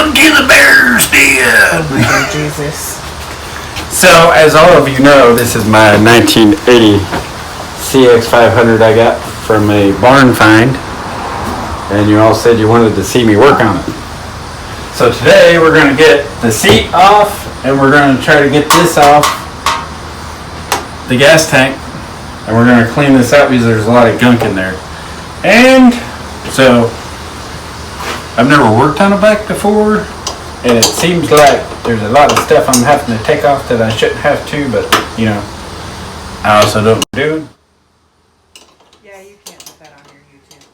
Welcome to the Bear's Den. Oh my God, Jesus. So, as all of you know, this is my 1980 CX500 I got from a barn find. And you all said you wanted to see me work on it. So today we're going to get the seat off and we're going to try to get this off the gas tank. And we're going to clean this up because there's a lot of gunk in there. And so I've never worked on a bike before, and it seems like there's a lot of stuff I'm having to take off that I shouldn't have to, but you know, I also don't do it. Yeah, you can't put that on your YouTube.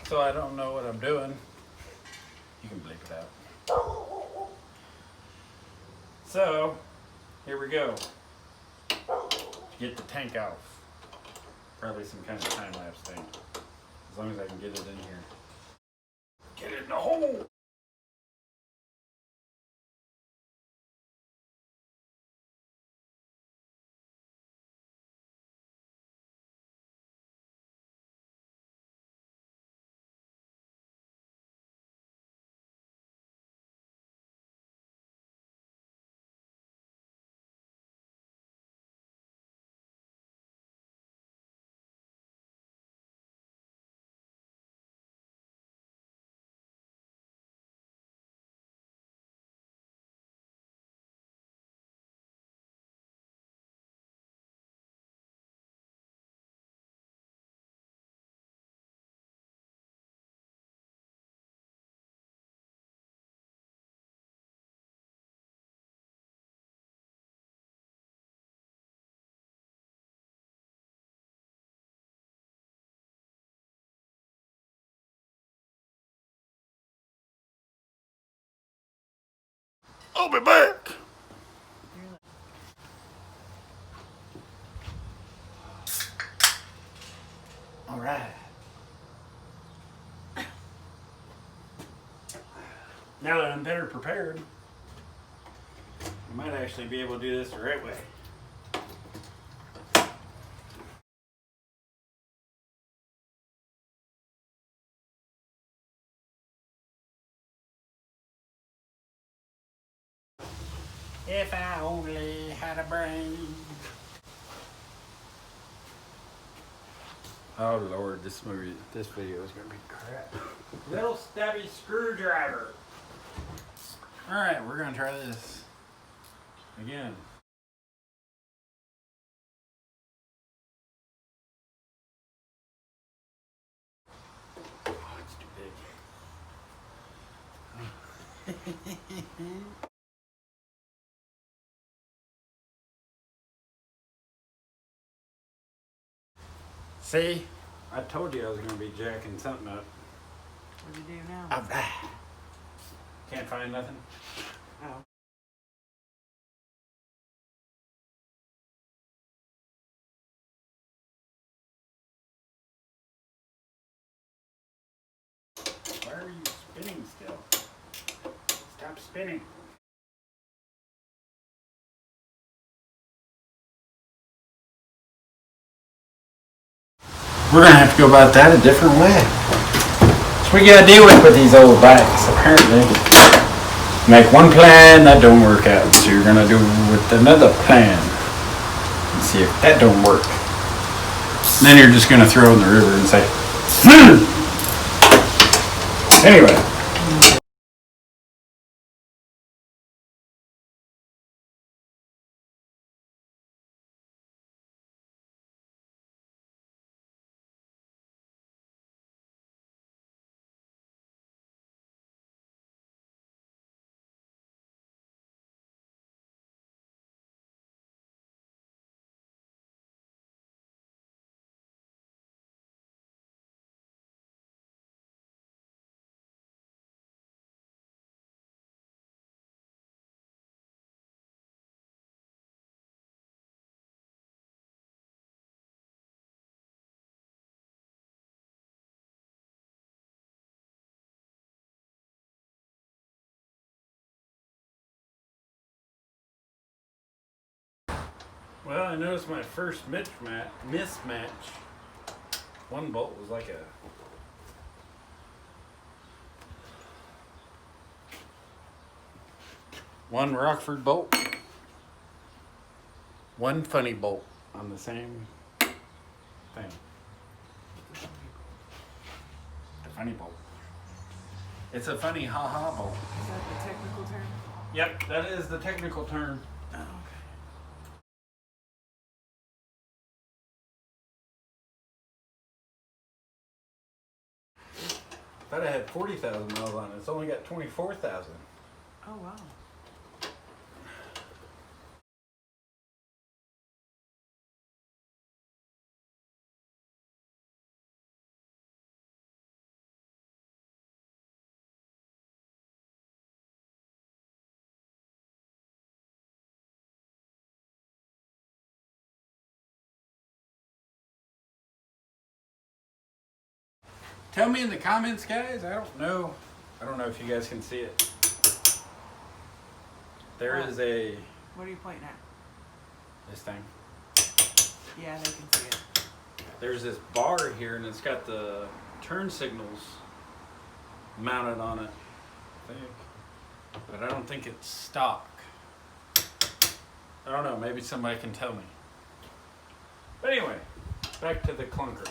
So I don't know what I'm doing. You can bleep it out. So here we go. Get the tank off. Probably some kind of time lapse thing. As long as I can get it in here. Get it in the hole! I'll be back! Alright. Now that I'm better prepared, I might actually be able to do this the right way. If I only had a brain. Oh Lord, this video is gonna be crap. Little stubby screwdriver. Alright, we're gonna try this again. Oh, it's too big. See? I told you I was going to be jacking something up. What do you do now? Alright. Can't find nothing? Oh. Why are you spinning still? Stop spinning. We're going to have to go about that a different way. So we got to deal with these old bikes, apparently. Make one plan, that don't work out. So you're going to do with another plan. And see if that don't work. And then you're just going to throw it in the river and say, Anyway. Well, I noticed my first mismatch. One bolt was like a One Rockford bolt. One funny bolt on the same thing. The funny bolt. It's a funny ha-ha bolt. Is that the technical term? Yep, that is the technical term. Oh, okay. Thought I had 40,000 miles on it. It's only got 24,000. Oh, wow. Tell me in the comments, guys. I don't know. I don't know if you guys can see it. There What? is a What are you pointing at? this thing. Yeah, they can see it. There's this bar here, and it's got the turn signals mounted on it, I think. But I don't think it's stock. I don't know. Maybe somebody can tell me. But anyway, back to the clunker.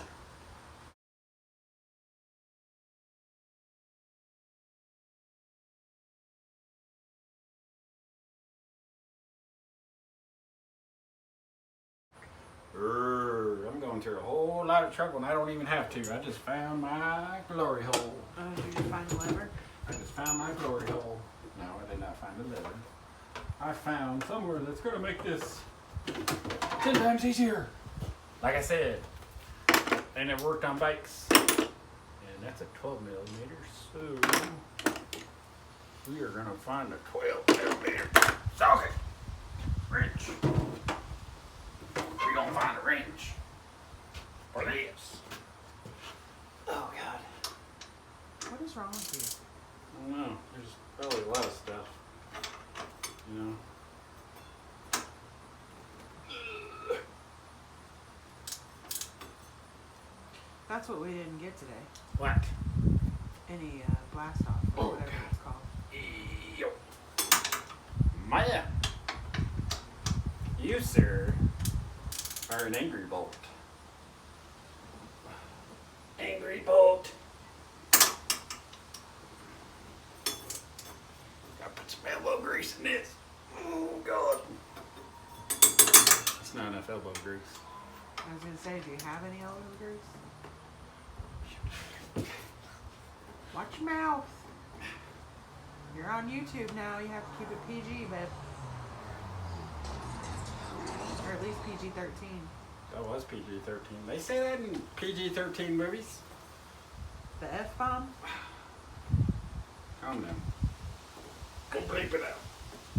I'm going through a whole lot of trouble, and I don't even have to. I just found my glory hole. Oh, did you find the lever? I just found my glory hole. No, I did not find the lever. I found somewhere that's going to make this 10 times easier. Like I said, they never worked on bikes. And that's a 12 millimeter, so we are going to find a 12 millimeter socket wrench. We're going to find a wrench for this. Oh, God. What is wrong with you? I don't know. There's probably a lot of stuff. You know? That's what we didn't get today. What? Any blast off or Oh, whatever God. it's called. Yo. Maya. You, sir, are an angry bolt. Angry bolt. Gotta put some elbow grease in this. Oh, God. That's not enough elbow grease. I was gonna say, do you have any elbow grease? Watch your mouth. You're on YouTube now. You have to keep it PG, babe. Or at least PG-13. That was PG-13. They say that in PG-13 movies. The F-bomb? Calm down. Go bleep it out.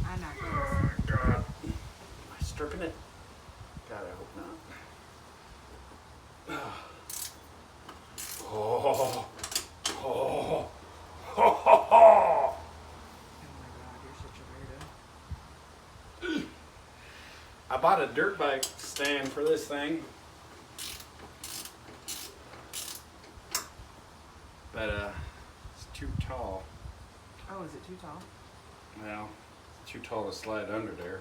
I know. Oh, God. Am I stripping it? God, I hope not. Oh. Oh. Oh. Oh my God, you're such a weirdo. I bought a dirt bike stand for this thing. But it's too tall. Oh, is it too tall? Well, it's too tall to slide under there.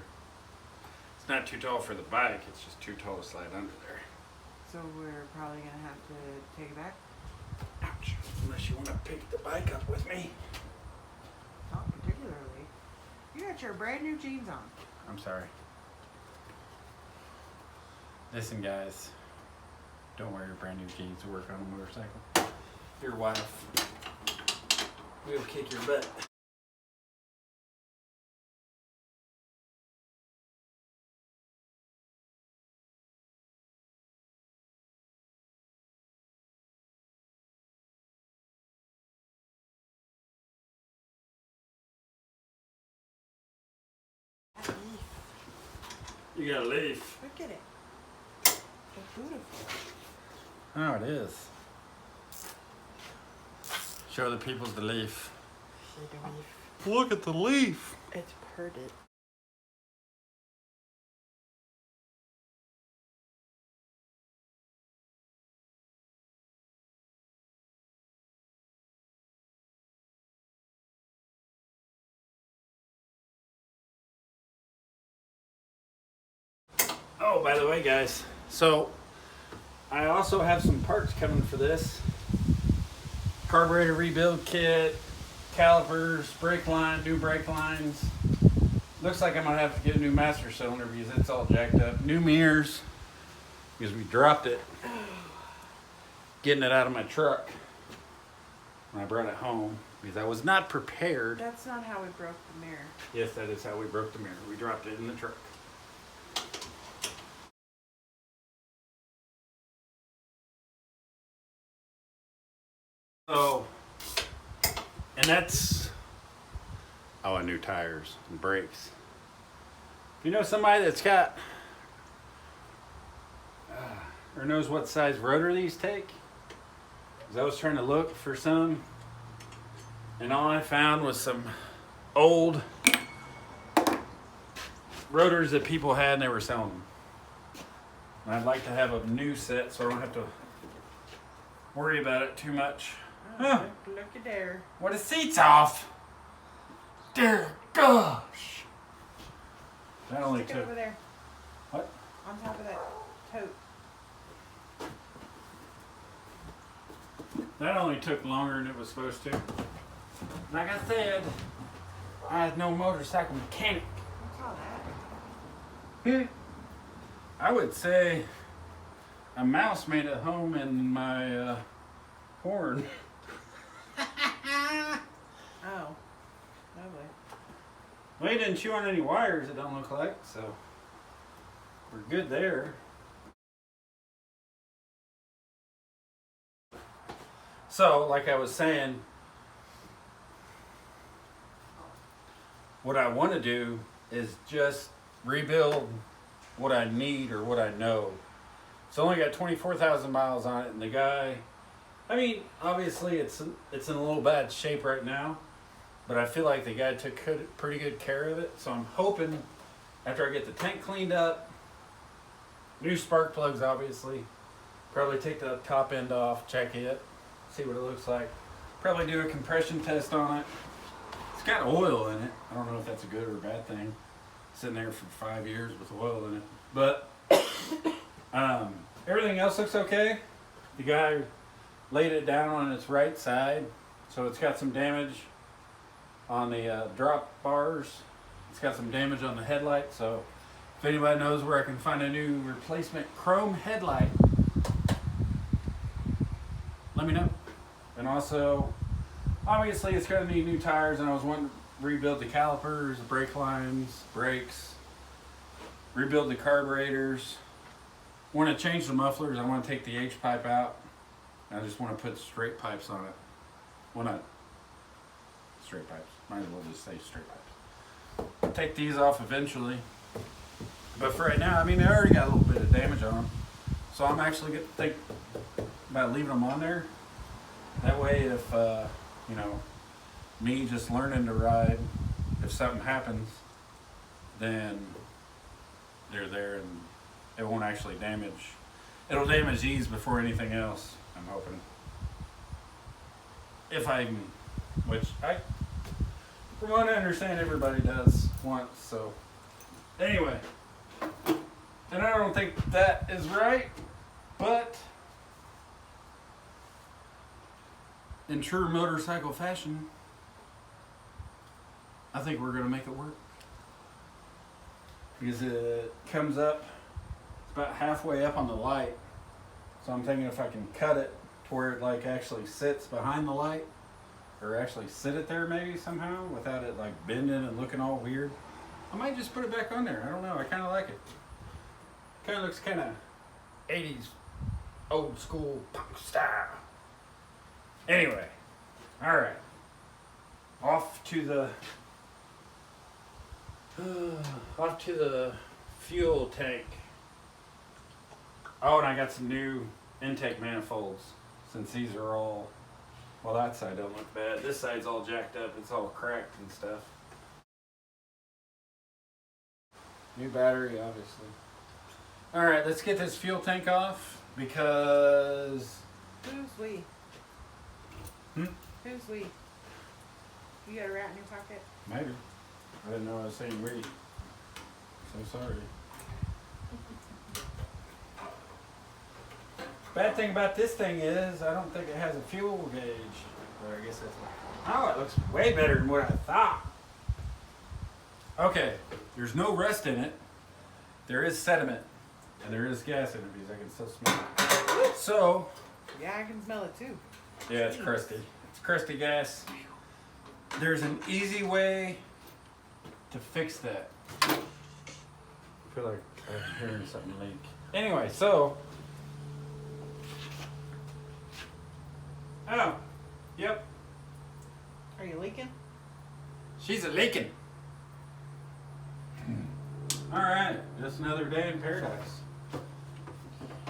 It's not too tall for the bike, it's just too tall to slide under there. So we're probably gonna have to take it back? Ouch. Unless you want to pick the bike up with me. Not particularly. You got your brand new jeans on. I'm sorry. Listen, guys. Don't wear your brand new jeans to work on a motorcycle. Your wife will kick your butt. You got a leaf. Look at it. It's beautiful. Oh, it is. Show the people the leaf. See the leaf. Look at the leaf. It's pretty. Oh, by the way, guys, so I also have some parts coming for this. Carburetor rebuild kit, calipers, brake line, new brake lines. Looks like I'm gonna have to get a new master cylinder because it's all jacked up. New mirrors because we dropped it getting it out of my truck when I brought it home because I was not prepared. That's not how we broke the mirror. Yes, that is how we broke the mirror. We dropped it in the truck. So, and that's, oh, and new tires and brakes. If you know somebody that's got, or knows what size rotor these take, because I was trying to look for some, and all I found was some old rotors that people had and they were selling them. And I'd like to have a new set so I don't have to worry about it too much. Oh, look at there. What, the seat's off? Dear gosh. That only Stick it took, over there. what? On top of that tote. That only took longer than it was supposed to. Like I said, I had no motorcycle mechanic. What's all that? I would say a mouse made it home in my horn. Oh, lovely. Well, he didn't chew on any wires, it don't look like, so we're good there. So, like I was saying, what I want to do is just rebuild what I need or what I know. It's only got 24,000 miles on it, and the guy, I mean, obviously it's in a little bad shape right now, but I feel like the guy took pretty good care of it. So I'm hoping after I get the tank cleaned up, new spark plugs obviously, probably take the top end off, check it, see what it looks like, probably do a compression test on it. It's got oil in it. I don't know if that's a good or a bad thing. Sitting there for 5 years with oil in it, but everything else looks okay. The guy laid it down on its right side, so it's got some damage on the drop bars. It's got some damage on the headlight, so if anybody knows where I can find a new replacement chrome headlight, let me know. And also, obviously it's gonna need new tires, and I was wanting to rebuild the calipers, the brake lines, brakes, rebuild the carburetors. Want to change the mufflers. I want to take the H pipe out. I just want to put straight pipes on it. Well, not straight pipes. Might as well just say straight pipes. I'll take these off eventually. But for right now, I mean, they already got a little bit of damage on them. So I'm actually going to think about leaving them on there. That way, if, you know, me just learning to ride, if something happens, then they're there and it won't actually damage. It'll damage these before anything else, I'm hoping. If I can, which I, from what I understand, everybody does once, so. Anyway, and I don't think that is right, but in true motorcycle fashion, I think we're gonna make it work. Because it comes up, it's about halfway up on the light. So I'm thinking if I can cut it to where it like actually sits behind the light, or actually sit it there maybe somehow without it like bending and looking all weird. I might just put it back on there. I don't know. I kind of like it. Kind of looks kind of 80s old school punk style. Anyway, all right. Off to the fuel tank. Oh, and I got some new intake manifolds, since these are all, well, that side don't look bad. This side's all jacked up. It's all cracked and stuff. New battery, obviously. All right, let's get this fuel tank off because... Who's we? Who's we? You got a rat in your pocket? Maybe. I didn't know I was saying we. So sorry. Bad thing about this thing is I don't think it has a fuel gauge. Or I guess that's what. Oh, it looks way better than what I thought. Okay, there's no rust in it. There is sediment, and there is gas in it because I can still smell it. So, Yeah, I can smell it too. yeah, it's crusty. It's crusty gas. There's an easy way to fix that. I feel like I'm hearing something leak. Anyway, so. Oh, yep. Are you leaking? She's a leaking. All right, just another day in paradise.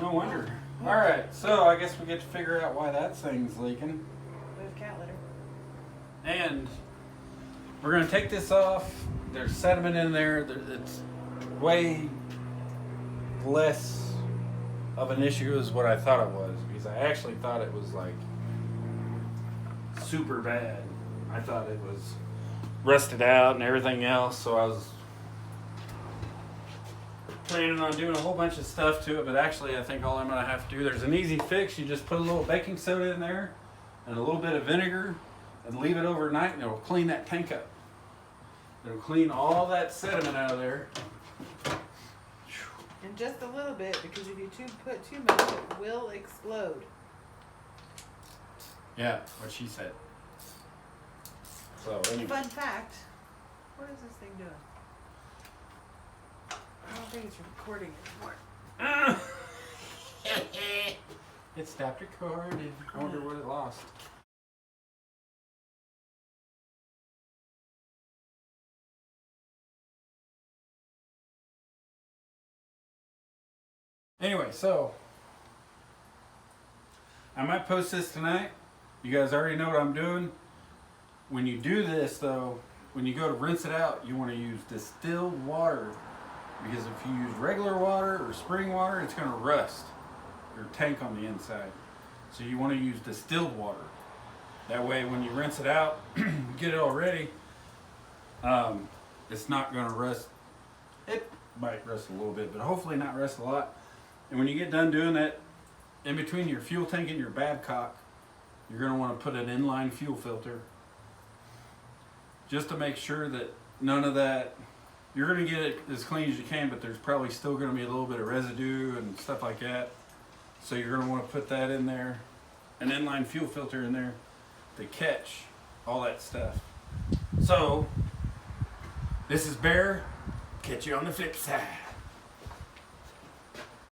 No wonder. All right, so I guess we get to figure out why that thing's leaking. We have cat litter. And we're gonna take this off. There's sediment in there. It's way less of an issue as what I thought it was, because I actually thought it was like super bad. I thought it was rusted out and everything else, so I was planning on doing a whole bunch of stuff to it, but actually I think all I'm gonna have to do, there's an easy fix. You just put a little baking soda in there and a little bit of vinegar and leave it overnight, and it'll clean that tank up. It'll clean all that sediment out of there. And just a little bit, because if you put too much, it will explode. Yeah, what she said. So anyway. Fun fact, what is this thing doing? I don't think it's recording anymore. It stopped recording. I wonder what it lost. Anyway, so I might post this tonight. You guys already know what I'm doing. When you do this though, when you go to rinse it out, you want to use distilled water, because if you use regular water or spring water, it's going to rust your tank on the inside. So you want to use distilled water. That way when you rinse it out, get it all ready, it's not going to rust. It might rust a little bit, but hopefully not rust a lot. And when you get done doing that, in between your fuel tank and your Babcock, you're going to want to put an inline fuel filter, just to make sure that none of that, you're going to get it as clean as you can, but there's probably still going to be a little bit of residue and stuff like that. So you're going to want to put that in there, an inline fuel filter in there to catch all that stuff. So, this is Bear. Catch you on the flip side.